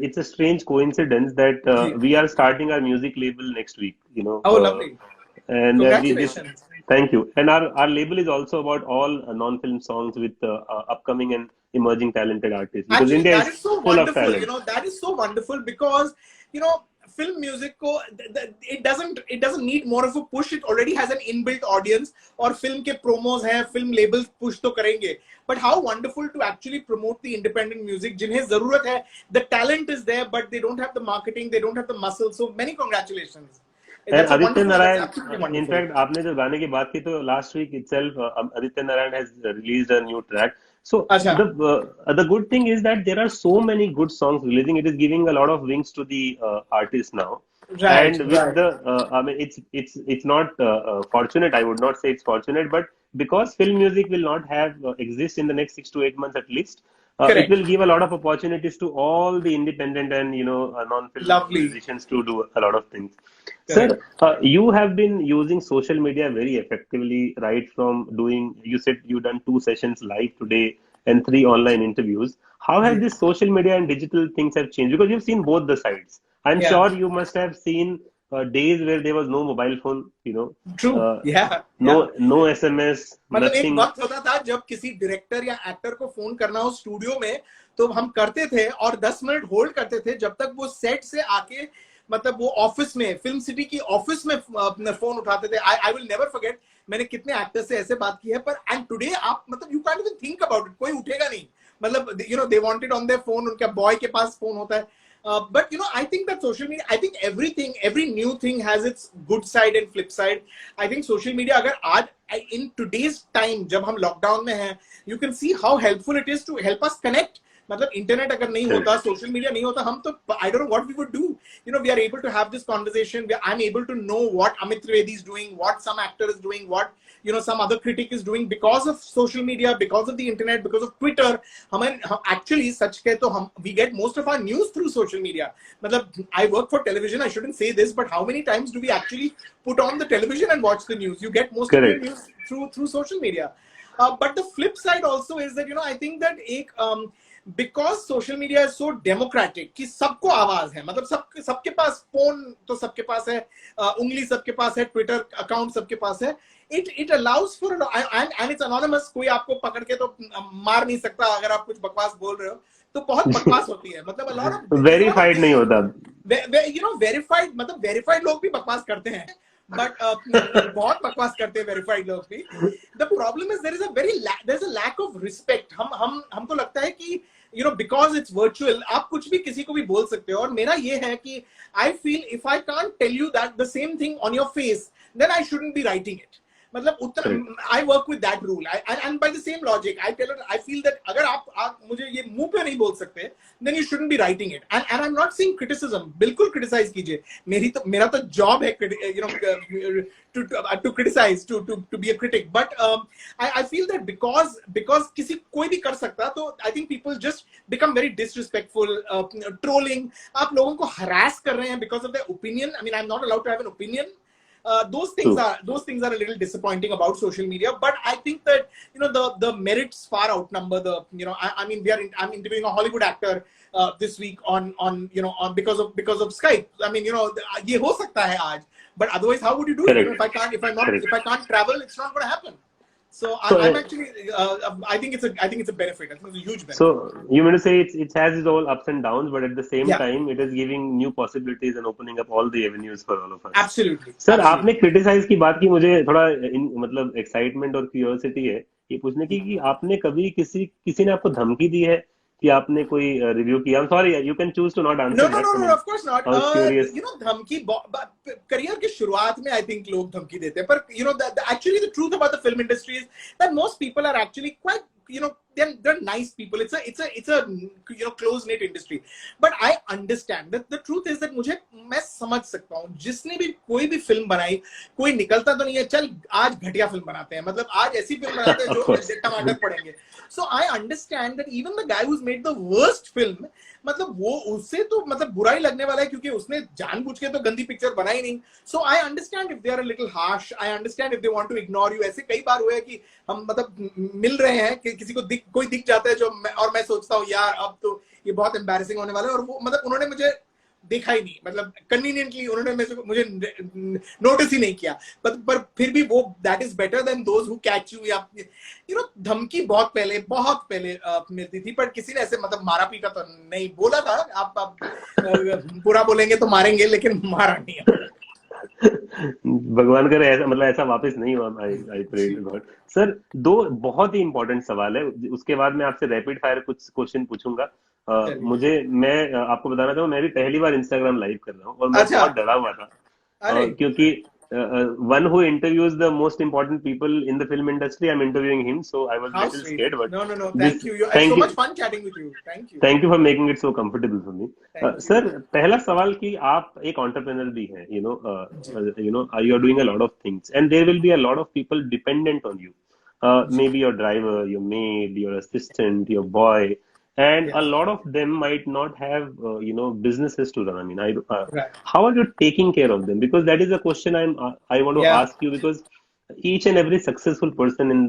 [SPEAKER 1] it's a strange coincidence that
[SPEAKER 2] जी।
[SPEAKER 1] we are starting our music label next week.
[SPEAKER 2] Oh lovely.
[SPEAKER 1] And this
[SPEAKER 2] Congratulations.
[SPEAKER 1] thank you. And our label is also about all non-film songs with upcoming and emerging talented artists, because
[SPEAKER 2] Actually,
[SPEAKER 1] India
[SPEAKER 2] that
[SPEAKER 1] is
[SPEAKER 2] is so
[SPEAKER 1] full of
[SPEAKER 2] wonderful.
[SPEAKER 1] talent.
[SPEAKER 2] That is so wonderful because, you know, film music को it doesn't need more of a push. It already has an inbuilt audience. और film के promos हैं, film labels push तो करेंगे. But how wonderful to actually promote the independent music जिन्हें जरूरत है. The talent is there, but they don't have the marketing, they don't have the muscle. So many congratulations. That's a
[SPEAKER 3] Aditya
[SPEAKER 2] wonderful, that's
[SPEAKER 3] Narayan,
[SPEAKER 2] absolutely wonderful.
[SPEAKER 3] in fact, आपने जो गाने की बात की तो last week itself, Aditya Narayan has released a new track. So
[SPEAKER 2] अच्छा.
[SPEAKER 3] the good thing is that there are so many good songs releasing. It is giving a lot of wings to the artists now.
[SPEAKER 2] Right,
[SPEAKER 3] And with
[SPEAKER 2] right.
[SPEAKER 3] the, I mean, it's not fortunate. I would not say it's fortunate, but because film music will not have exist in the next 6 to 8 months at least, it
[SPEAKER 2] Correct.
[SPEAKER 3] will give a lot of opportunities to all the independent and non-film
[SPEAKER 2] Lovely.
[SPEAKER 3] musicians to do a lot of things.
[SPEAKER 2] Correct.
[SPEAKER 3] Sir, you have been using social media very effectively, right from doing, you said you done 2 sessions live today and 3 online interviews. How has this social media and digital things have changed? Because you've seen both the sides. I'm
[SPEAKER 2] Yeah.
[SPEAKER 3] sure you must have seen days where there was no mobile phone,
[SPEAKER 2] True. Yeah.
[SPEAKER 3] no SMS,
[SPEAKER 2] मतलब एक
[SPEAKER 3] nothing.
[SPEAKER 2] वक्त होता था जब किसी director या actor को phone करना हो स्टूडियो में तो हम करते थे और 10 मिनट होल्ड करते थे जब तक वो सेट से आके मतलब वो ऑफिस में फिल्म सिटी की ऑफिस में अपना फोन उठाते थे. आई विल नेवर फॉरगेट मैंने कितने एक्टर से ऐसे बात की है. पर एंड टुडे आप मतलब you can't even think about it. कोई उठेगा नहीं. मतलब they wanted on their phone. उनका बॉय के पास फोन होता है. But I think that social media, I think every new thing has its good side and flip side. I think social media, अगर आज in today's time, जब हम lockdown में हैं, you can see how helpful it is to help us connect. मतलब internet अगर नहीं होता, सोशल मीडिया नहीं होता, हम तो I don't know what we would do. We are able to have this conversation. I'm able to know what Amit Trivedi is doing, what some actor is doing, what some other critic is doing because of social media, because of the internet, because of Twitter. हम actually सच कहे तो we get most of our news through social media. मतलब I work for television. I shouldn't say this, but how many times do we actually put on the television and watch the news? You get most
[SPEAKER 3] Correct.
[SPEAKER 2] of your news through social media. But the flip side also is that I think that because social media is so democratic कि सबको आवाज है. मतलब सबके पास phone तो सबके पास है, उंगली सबके पास है, ट्विटर अकाउंट सबके पास है. It allows for and it's anonymous. कोई आपको पकड़ के तो मार नहीं सकता अगर आप कुछ बकवास बोल रहे हो. तो बहुत बकवास होती है. मतलब a lot of
[SPEAKER 3] वेरीफाइड नहीं होता.
[SPEAKER 2] वेरीफाइड मतलब वेरीफाइड लोग भी बकवास करते हैं. But बहुत बकवास करते हैं वेरीफाइड लोग भी. The problem is there's a lack of respect. हमको लगता है कि because it's virtual, आप कुछ भी किसी को भी बोल सकते हो. और मेरा ये है कि I feel if I can't tell you that the same thing on your face, then I shouldn't be writing it. मतलब I work with that rule. And by the same logic, I feel that अगर आप मुझे ये मुंह पे नहीं बोल सकते, then you shouldn't be writing it. And I'm not saying criticism. बिल्कुल criticize कीजिए. मेरा तो job है, to criticize, to be a critic. But I feel that because कोई भी कर सकता, तो I think people just become very disrespectful, trolling. आप लोगों को harass कर रहे हैं because of their opinion. I mean, I'm not allowed to have an opinion. Those things are a little disappointing about social media, but I think that the merits far outnumber the I mean I'm interviewing a Hollywood actor this week on because of Skype. I mean ये हो सकता है आज, but otherwise how would you do it? If I can't travel, it's not going to happen. So I'm actually I think it's a benefit. I think it's a huge benefit.
[SPEAKER 3] So you mean to say it has its all ups and downs, but at the same time it is giving new possibilities and opening up all the avenues for all of us.
[SPEAKER 2] Absolutely.
[SPEAKER 3] Sir आपने criticise की बात की, मुझे थोड़ा मतलब excitement और curiosity है ये पूछने की कि आपने कभी किसी ने आपको धमकी दी है कि आपने कोई रिव्यू किया? I'm sorry, you can choose to not answer.
[SPEAKER 2] No, of course not. धमकी करियर की शुरुआत में I think लोग धमकी देते हैं, पर actually the truth about the film industry is that most people are actually quite they're nice people. It's a close knit industry. But I understand that the truth is that मैं समझ सकता हूँ जिसने भी कोई भी फिल्म बनाई, कोई निकलता तो नहीं है चल आज घटिया फिल्म बनाते हैं, मतलब आज ऐसी फिल्म बनाते हैं जो टमाटर पड़ेंगे. So I understand that even the guy who's made the worst film, मतलब वो उससे तो मतलब बुरा ही लगने वाला है क्योंकि उसने जानबूझ के तो गंदी पिक्चर बनाई नहीं. So I understand if they are a little harsh. I understand if they want to ignore you. ऐसे कई बार हुआ है कि हम मतलब मिल रहे हैं कि किसी को कोई दिख जाता है और मैं सोचता हूँ यार अब तो ये बहुत एम्बैरेसिंग होने वाला है, और वो मतलब उन्होंने मुझे देखा ही नहीं, मतलब कन्वीनियंटली उन्होंने मुझे नोटिस ही नहीं किया, पर फिर भी वो that is better than those who catch you, या धमकी बहुत पहले मिलती थी, पर किसी ने ऐसे मतलब मारा पीटा तो नहीं, बोला था आप बुरा बोलेंगे तो मारेंगे, लेकिन मारा नहीं।
[SPEAKER 3] भगवान करे ऐसा, मतलब ऐसा वापस नहीं हुआ। I pray to God. Sir, दो बहुत ही इंपॉर्टेंट सवाल है, उसके बाद मैं आपसे रैपिड फायर कुछ क्वेश्चन पूछूंगा। मैं आपको बताना चाहूँ, मैं भी पहली बार इंस्टाग्राम लाइव कर रहा हूँ और मैं
[SPEAKER 2] अच्छा,
[SPEAKER 3] बहुत डरा हुआ था,
[SPEAKER 2] अरे
[SPEAKER 3] क्योंकि one who interviews the most important people in the film industry, I'm interviewing him, so I was
[SPEAKER 2] how
[SPEAKER 3] little
[SPEAKER 2] sweet.
[SPEAKER 3] scared, but
[SPEAKER 2] No,
[SPEAKER 3] this,
[SPEAKER 2] thank you. It's
[SPEAKER 3] thank
[SPEAKER 2] so
[SPEAKER 3] you,
[SPEAKER 2] much fun chatting with you. Thank you.
[SPEAKER 3] thank you for making it so comfortable for me.
[SPEAKER 2] Thank you.
[SPEAKER 3] Sir, पहला सवाल कि आप एक entrepreneur भी हैं, you are doing a lot of things, and there will be a lot of people dependent on you. Maybe your driver, your maid, your assistant, your boy, and a
[SPEAKER 2] Yes.
[SPEAKER 3] lot of them might not have, businesses to run. I mean,
[SPEAKER 2] Right.
[SPEAKER 3] how are you taking care of them? Because that is a question I want to
[SPEAKER 2] Yeah.
[SPEAKER 3] ask you, because each and every successful person in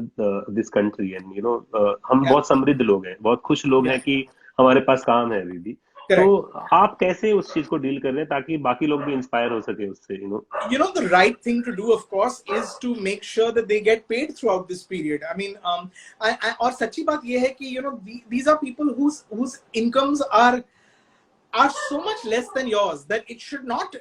[SPEAKER 3] this country, and हम
[SPEAKER 2] Yeah.
[SPEAKER 3] बहुत समृद्ध लोग हैं, बहुत खुश लोग हैं
[SPEAKER 2] Yeah.
[SPEAKER 3] कि हमारे पास काम है अभी भी। तो
[SPEAKER 2] Correct.
[SPEAKER 3] आप कैसे उस चीज को डील कर रहे हैं ताकि बाकी लोग भी इंस्पायर हो सके उससे,
[SPEAKER 2] The right thing to do, of course, is to make sure that they get paid throughout this period. I mean, और सच्ची बात ये है कि these are people whose incomes are so much less than yours that it should not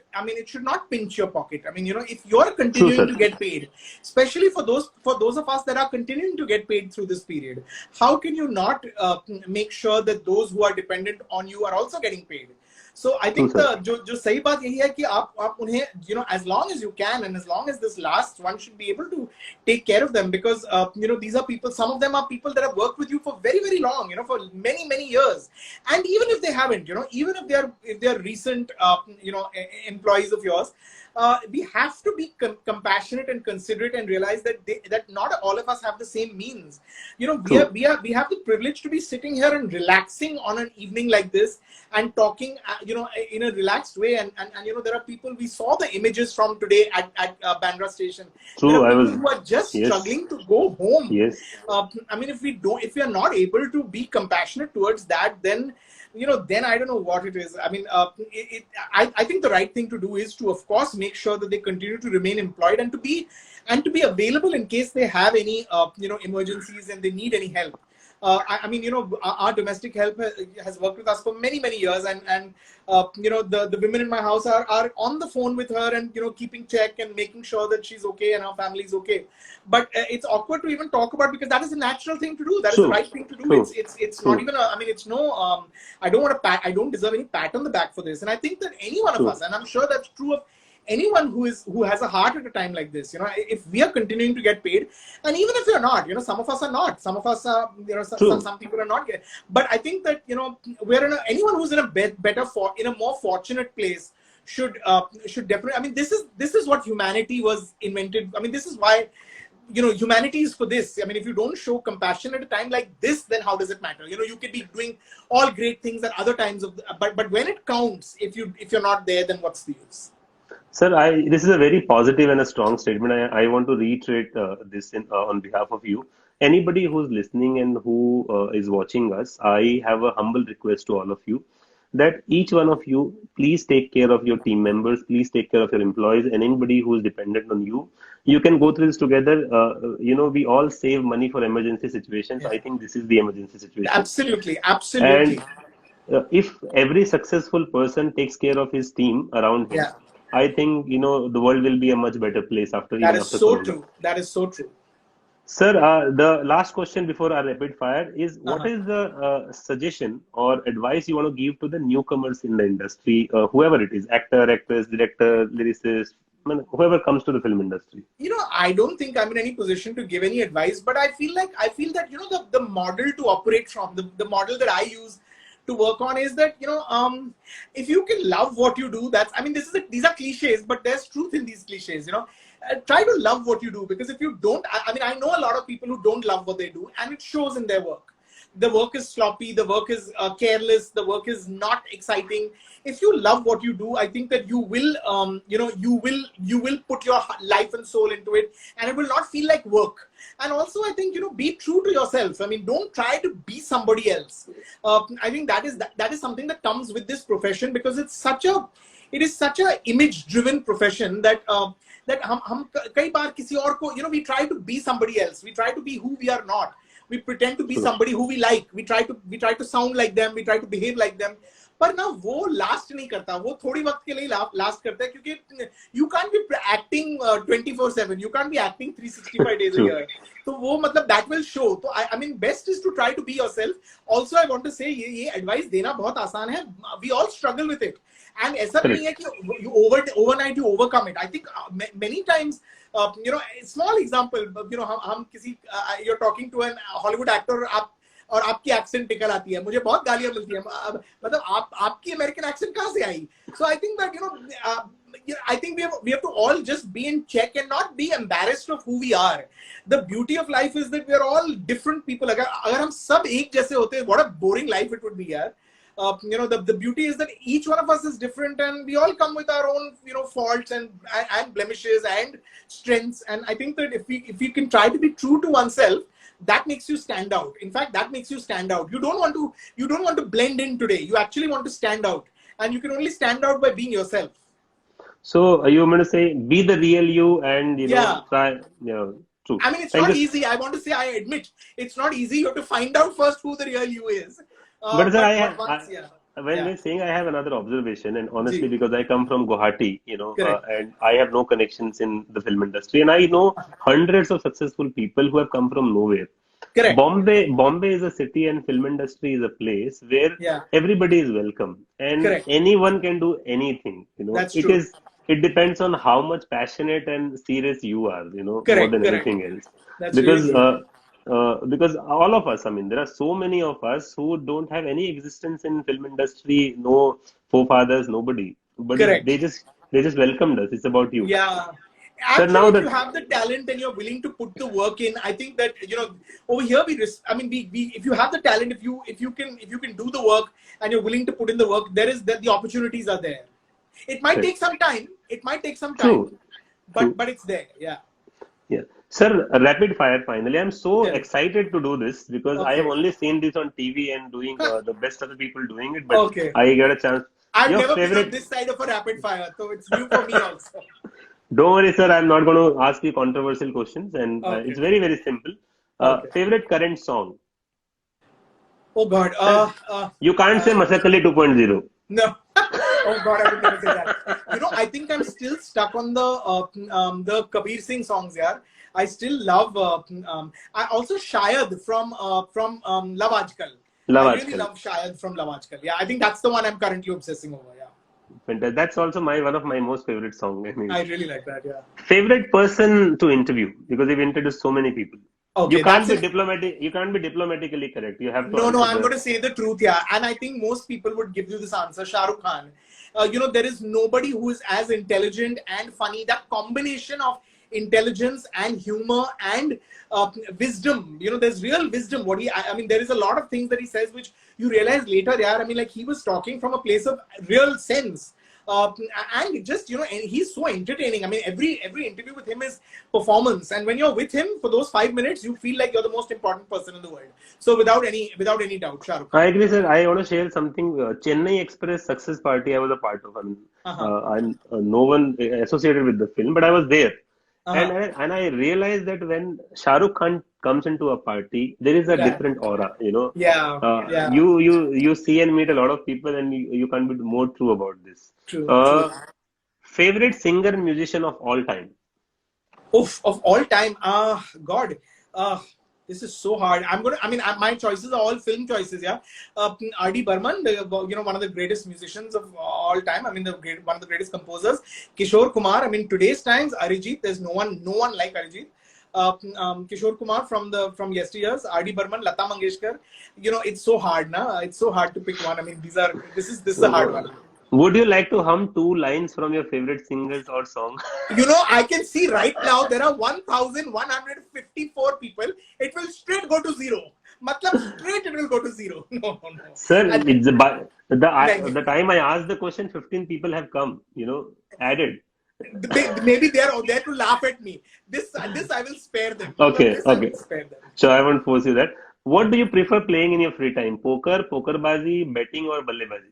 [SPEAKER 2] pinch your pocket. I mean, if you're
[SPEAKER 3] True,
[SPEAKER 2] continuing
[SPEAKER 3] sir.
[SPEAKER 2] to get paid, especially for those of us that are continuing to get paid through this period, how can you not make sure that those who are dependent on you are also getting paid? So I think
[SPEAKER 3] True, sir.
[SPEAKER 2] जो सही बात यही है कि आप उन्हें as long as you can and as long as this lasts, one should be able to take care of them, because these are people, some of them are people that have worked with you for very, very long, for many years. And even if they haven't, even if they are recent employees of yours, we have to be compassionate and considerate and realize that not all of us have the same means. We have the privilege to be sitting here and relaxing on an evening like this and talking in a relaxed way, and there are people, we saw the images from today at Bandra station.
[SPEAKER 3] True,
[SPEAKER 2] there are people who are just
[SPEAKER 3] yes.
[SPEAKER 2] struggling to go home.
[SPEAKER 3] Yes.
[SPEAKER 2] I mean, if we are not able to be compassionate towards that, then then I don't know what it is. I mean, I think the right thing to do is to, of course, make sure that they continue to remain employed and to be available in case they have any emergencies and they need any help. I mean, our domestic help has worked with us for many years, and the women in my house are on the phone with her and keeping check and making sure that she's okay and her family is okay. But it's awkward to even talk about, because that is a natural thing to do. That
[SPEAKER 3] True.
[SPEAKER 2] is the right thing to do.
[SPEAKER 3] True.
[SPEAKER 2] It's
[SPEAKER 3] True.
[SPEAKER 2] not even it's no. I don't deserve any pat on the back for this. And I think that any one of us, and I'm sure that's true of anyone who has a heart at a time like this, if we are continuing to get paid, and even if you're not, some of us are not, some of us are, some people are not getting, but I think that, we're anyone who's in a more fortunate place should definitely, I mean, this is what humanity was invented. I mean, this is why, humanity is for this. I mean, if you don't show compassion at a time like this, then how does it matter? You could be doing all great things at other times but when it counts, if you're not there, then what's the use?
[SPEAKER 3] Sir, this is a very positive and a strong statement. I want to reiterate this on behalf of you. Anybody who's listening and who is watching us, I have a humble request to all of you that each one of you, please take care of your team members, please take care of your employees, and anybody who is dependent on you. You can go through this together. We all save money for emergency situations. Yeah. I think this is the emergency situation.
[SPEAKER 2] Absolutely.
[SPEAKER 3] And if every successful person takes care of his team around him,
[SPEAKER 2] yeah,
[SPEAKER 3] I think, the world will be a much better place after.
[SPEAKER 2] That is so true. That is so true.
[SPEAKER 3] Sir, the last question before our rapid fire is, what is the suggestion or advice you want to give to the newcomers in the industry, whoever it is, actor, actress, director, lyricist, whoever comes to the film industry?
[SPEAKER 2] I don't think I'm in any position to give any advice, but I feel that, the model to operate from, the model that I use to work on is that, if you can love what you do, these are cliches, but there's truth in these cliches, try to love what you do, because if you don't, I know a lot of people who don't love what they do, and it shows in their work. the work is sloppy, the work is careless, the work is not exciting. If you love what you do, I think that you will, you will put your life and soul into it, and it will not feel like work. And also, I think, be true to yourself. I mean, don't try to be somebody else. I think that is something that comes with this profession, because it is such a image driven profession that that हम कई बार किसी और को, we try to be somebody else. We try to be who we are not. We pretend to be somebody who we like. We try to sound like them. We try to behave like them. पर ना वो last नहीं करता, वो थोड़ी वक्त के लिए लास्ट करता है, क्योंकि you can't be acting 24/7, you can't be acting 365 days a year. तो वो मतलब that will show. तो I mean best is to try to be yourself. Also I want to say ये advice देना बहुत आसान है. We all struggle with it. And ऐसा नहीं है कि overnight you overcome it. I think many times, small example, हम किसी you're talking to an Hollywood actor, और आपकी एक्सेंट निकल आती है, मुझे बहुत गालियां मिलती है, मतलब आपकी अमेरिकन एक्सेंट कहाँ से आई? So I think that I think we have to all just be in check and not be embarrassed of who we are. The beauty of life is that we are all different people. अगर हम सब एक जैसे होते, what a boring life it would be, यार. The beauty is that each one of us is different, and we all come with our own, faults and blemishes and strengths. And I think that if you can try to be true to oneself, that makes you stand out. In fact, that makes you stand out. You don't want to blend in today. You actually want to stand out, and you can only stand out by being yourself.
[SPEAKER 3] So you want to say, be the real you, and try. True.
[SPEAKER 2] I mean, it's not easy. I want to say, I admit, it's not easy. You have to find out first who the real you is.
[SPEAKER 3] But sir, when we're saying, I have another observation, and honestly, because I come from Guwahati, and I have no connections in the film industry, and I know hundreds of successful people who have come from nowhere.
[SPEAKER 2] Correct.
[SPEAKER 3] Bombay is a city, and film industry is a place where everybody is welcome, and anyone can do anything.
[SPEAKER 2] That's true.
[SPEAKER 3] It depends on how much passionate and serious you are. More than anything else.
[SPEAKER 2] That's
[SPEAKER 3] because.
[SPEAKER 2] Really
[SPEAKER 3] because all of us, I mean, there are so many of us who don't have any existence in film industry, no forefathers, nobody. But they just welcomed us. It's about you.
[SPEAKER 2] Yeah. Actually, so now if you have the talent and you're willing to put the work in, I think that over here if you have the talent, if you can do the work and you're willing to put in the work, the opportunities are there. It might take some time.
[SPEAKER 3] True.
[SPEAKER 2] But it's there. Yeah.
[SPEAKER 3] Yeah. Sir, rapid fire finally. I'm so excited to do this because I have only seen this on TV and doing the best other people doing it, but I get a chance.
[SPEAKER 2] I've never been on this side of a rapid fire, so it's new for me also.
[SPEAKER 3] Don't worry, sir. I'm not going to ask you controversial questions, and it's very, very simple. Favorite current song?
[SPEAKER 2] Oh God.
[SPEAKER 3] You can't say Masakali 2.0.
[SPEAKER 2] No. Oh God, I would never say that. I think I'm still stuck on the Kabir Singh songs, yeah. I still love. I also Shayad from Love Aajkal. I really love Shayad from Love Aajkal. Yeah, I think that's the one I'm currently obsessing over. Yeah.
[SPEAKER 3] Fantastic. That's also one of my most favorite songs.
[SPEAKER 2] I really like that. Yeah.
[SPEAKER 3] Favorite person to interview, because you've introduced so many people.
[SPEAKER 2] Okay,
[SPEAKER 3] you can't be diplomatic. You can't be diplomatically correct. You have to.
[SPEAKER 2] No. I'm going to say the truth. Yeah, and I think most people would give you this answer. Shah Rukh Khan. There is nobody who is as intelligent and funny. That combination of intelligence and humor and wisdom. There's real wisdom. There is a lot of things that he says which you realize later. Yeah, he was talking from a place of real sense. And just and he's so entertaining. Every interview with him is performance, and when you're with him for those 5 minutes, you feel like you're the most important person in the world. So without any doubt, Shah Rukh Khan.
[SPEAKER 3] I agree, sir. I want to share something. Chennai Express success party I was a part of. I'm no one associated with the film, but I was there. And I realized that when Shah Rukh Khan comes into a party, there is a different aura, You see and meet a lot of people, and you can't be more true about this.
[SPEAKER 2] True.
[SPEAKER 3] Favorite singer and musician of all time?
[SPEAKER 2] Of all time? God. This is so hard. My choices are all film choices, yeah. R.D. Burman, one of the greatest musicians of all time. One of the greatest composers. Kishore Kumar. Today's times, Arijit. There's no one like Arijit. Kishore Kumar from yesteryears. R.D. Burman, Lata Mangeshkar. It's so hard, na. It's so hard to pick one. This is a hard one.
[SPEAKER 3] Would you like to hum 2 lines from your favorite singers or song?
[SPEAKER 2] I can see right now there are 1,154 people. It will straight go to 0. मतलब straight it will go to zero. No, no.
[SPEAKER 3] Sir,
[SPEAKER 2] And
[SPEAKER 3] it's
[SPEAKER 2] नहीं,
[SPEAKER 3] the time I asked the question, 15 people have come, added.
[SPEAKER 2] maybe they are there to laugh at me. This I will spare them. मतलब
[SPEAKER 3] Okay,
[SPEAKER 2] this I
[SPEAKER 3] okay.
[SPEAKER 2] will spare them.
[SPEAKER 3] So I won't force you that. What do you prefer playing in your free time? Poker, pokerbazi, betting, or ballebazi?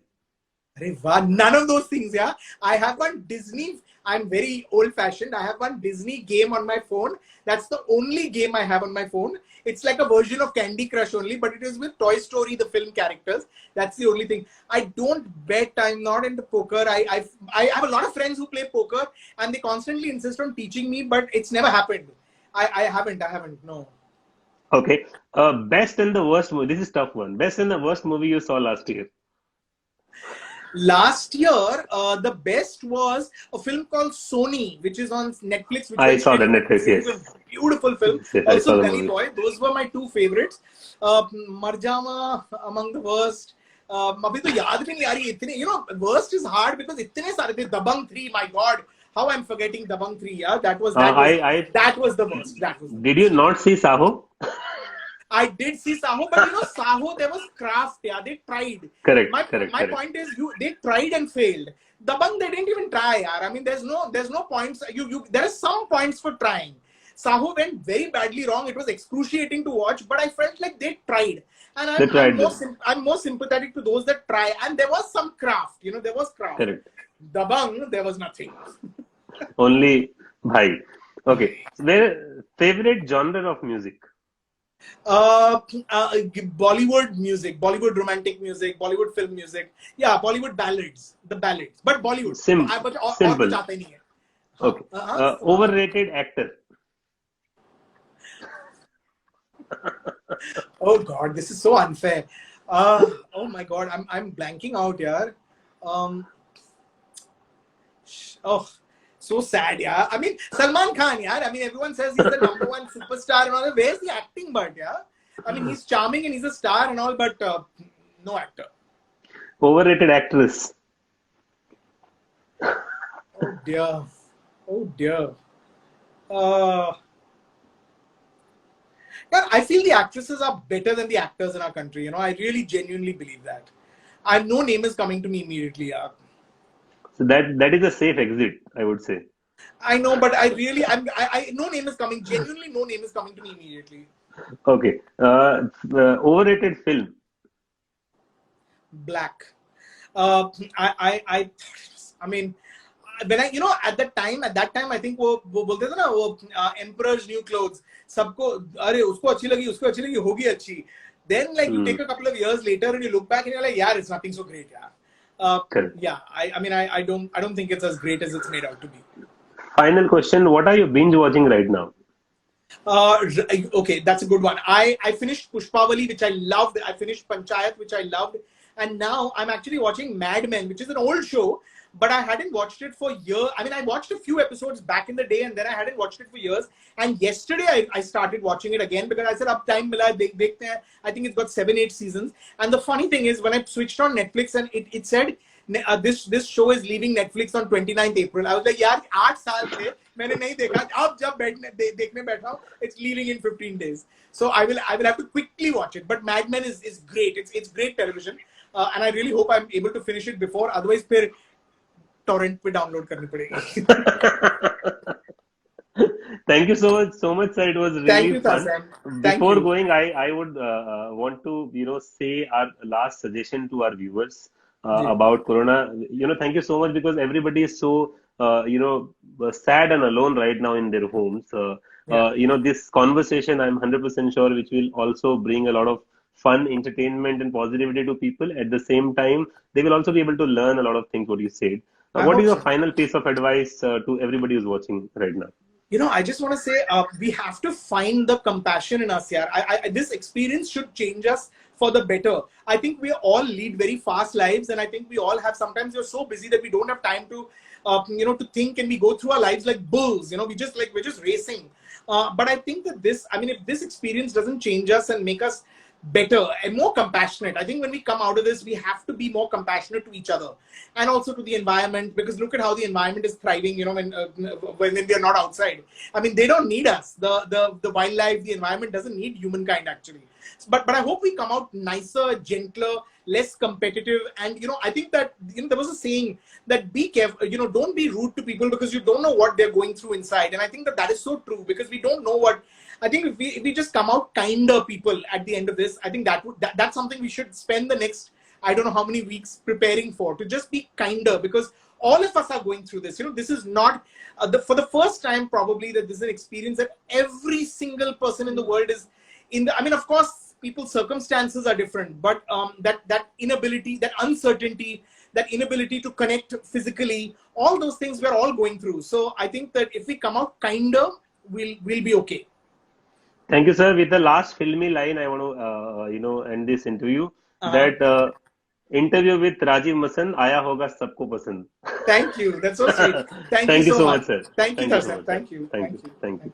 [SPEAKER 2] अरे वाह, none of those things, yeah. I have one Disney. I'm very old-fashioned. I have one Disney game on my phone. That's the only game I have on my phone. It's like a version of Candy Crush only, but it is with Toy Story, the film characters. That's the only thing. I don't bet. I'm not into poker. I have a lot of friends who play poker, and they constantly insist on teaching me, but it's never happened. I haven't. No.
[SPEAKER 3] Okay. Best and the worst movie. This is tough one. Best and the worst movie you saw last year.
[SPEAKER 2] Last year, the best was a film called Sony, which is on Netflix. Which
[SPEAKER 3] I
[SPEAKER 2] went
[SPEAKER 3] saw
[SPEAKER 2] straight
[SPEAKER 3] the
[SPEAKER 2] to
[SPEAKER 3] Netflix,
[SPEAKER 2] Netflix. It's
[SPEAKER 3] yes.
[SPEAKER 2] a beautiful film.
[SPEAKER 3] Yes, I saw
[SPEAKER 2] Also,
[SPEAKER 3] the
[SPEAKER 2] Gully
[SPEAKER 3] movie.
[SPEAKER 2] Boy. Those were my two favorites. Marjama among the worst. अभी तो याद भी नहीं आ रही इतने. Worst is hard because इतने सारे थे. Dabangg 3, my God, how I'm forgetting Dabangg 3. Yeah, that was the worst. That was.
[SPEAKER 3] Did you not see Saho?
[SPEAKER 2] I did see Saho, but Saho, there was craft. Yeah, they tried.
[SPEAKER 3] Correct.
[SPEAKER 2] My
[SPEAKER 3] correct.
[SPEAKER 2] point is, they tried and failed. Dabangg, they didn't even try. Yaar. I mean, there's no points. There are some points for trying. Saho went very badly wrong. It was excruciating to watch, but I felt like they tried. And I'm more sympathetic to those that try. And there was some craft. There was craft.
[SPEAKER 3] Correct.
[SPEAKER 2] Dabangg, there was nothing.
[SPEAKER 3] Only bhai. Okay. Their favorite genre of music?
[SPEAKER 2] Bollywood music, Bollywood romantic music, Bollywood film music. Yeah, Bollywood ballads, the ballads. But Bollywood.
[SPEAKER 3] Simple.
[SPEAKER 2] और
[SPEAKER 3] Simple.
[SPEAKER 2] कुछ आता ही नहीं है.
[SPEAKER 3] Okay. Overrated actor?
[SPEAKER 2] Oh God, this is so unfair. Oh my God, I'm blanking out here. So sad, yeah. I mean, Salman Khan, yeah. I mean, everyone says he's the #1 superstar and all. Where's the acting, but yeah? I mean, he's charming and he's a star and all, but no actor.
[SPEAKER 3] Overrated actress?
[SPEAKER 2] Oh dear. Yeah, I feel the actresses are better than the actors in our country. I really genuinely believe that. No name is coming to me immediately. Yeah.
[SPEAKER 3] So that is a safe exit, I would say.
[SPEAKER 2] I know, but no name is coming. Genuinely, no name is coming to me immediately.
[SPEAKER 3] Okay. Overrated film?
[SPEAKER 2] Black. I mean, when at that time, I think वो बोलते थे ना वो Emperor's New Clothes. सबको अरे उसको अच्छी लगी होगी अच्छी. Then you take a couple of years later and you look back and you're like, yeah, it's nothing so great, yeah. Yeah, I don't think it's as great as it's made out to be.
[SPEAKER 3] Final question: what are you binge watching right now?
[SPEAKER 2] Okay, that's a good one. I finished Pushpavali, which I loved. I finished Panchayat, which I loved, and now I'm actually watching Mad Men, which is an old show, but I hadn't watched it for years. I mean, I watched a few episodes back in the day, and then I hadn't watched it for years. And yesterday I started watching it again because I said, "Ab time mila, dekhte hain." I think it's got 7-8 seasons. And the funny thing is, when I switched on Netflix and it said this show is leaving Netflix on 29th April. I was like, "Yaar, 8 saal se मैंने नहीं देखा. अब जब देखने बैठा हूँ, it's leaving in 15 days. So I will have to quickly watch it. But Mad Men is great. It's great television, and I really hope I'm able to finish it before. Otherwise, फिर torrent पे download करनी पड़ेगी.
[SPEAKER 3] Thank you so much, sir. It was really
[SPEAKER 2] Thank you,
[SPEAKER 3] fun.
[SPEAKER 2] Tarzan.
[SPEAKER 3] Before going, I would want to say our last suggestion to our viewers about Corona. Thank you so much because everybody is so sad and alone right now in their homes. This conversation, I'm 100% sure, which will also bring a lot of fun, entertainment, and positivity to people. At the same time, they will also be able to learn a lot of things what you said. What is your final piece of advice to everybody who's watching right now?
[SPEAKER 2] I just want to say we have to find the compassion in us here. This experience should change us for the better. I think we all lead very fast lives, and I think we all have. Sometimes we're so busy that we don't have time to, to think, and we go through our lives like bulls. We're just racing. But I think that if this experience doesn't change us and make us better and more compassionate, I think when we come out of this, we have to be more compassionate to each other and also to the environment, because look at how the environment is thriving, when we are not outside. I mean, they don't need us. The wildlife, the environment doesn't need humankind actually. but I hope we come out nicer, gentler, less competitive. And I think that there was a saying that be careful, don't be rude to people because you don't know what they're going through inside. And I think that is so true, because we don't know what. I think if we just come out kinder people at the end of this, I think that's something we should spend the next, I don't know how many weeks preparing for, to just be kinder, because all of us are going through this. This is not for the first time probably that this is an experience that every single person in the world is in the. I mean, of course, people's circumstances are different, but that inability, that uncertainty, that inability to connect physically, all those things we're all going through. So I think that if we come out kinder, we'll be okay.
[SPEAKER 3] Thank you, sir. With the last filmy line, I want to end this interview. That interview with Rajiv Masand, आया होगा सबको पसंद.
[SPEAKER 2] Thank you. That's so sweet. Thank you so much, sir. Thank you, sir. Thank you.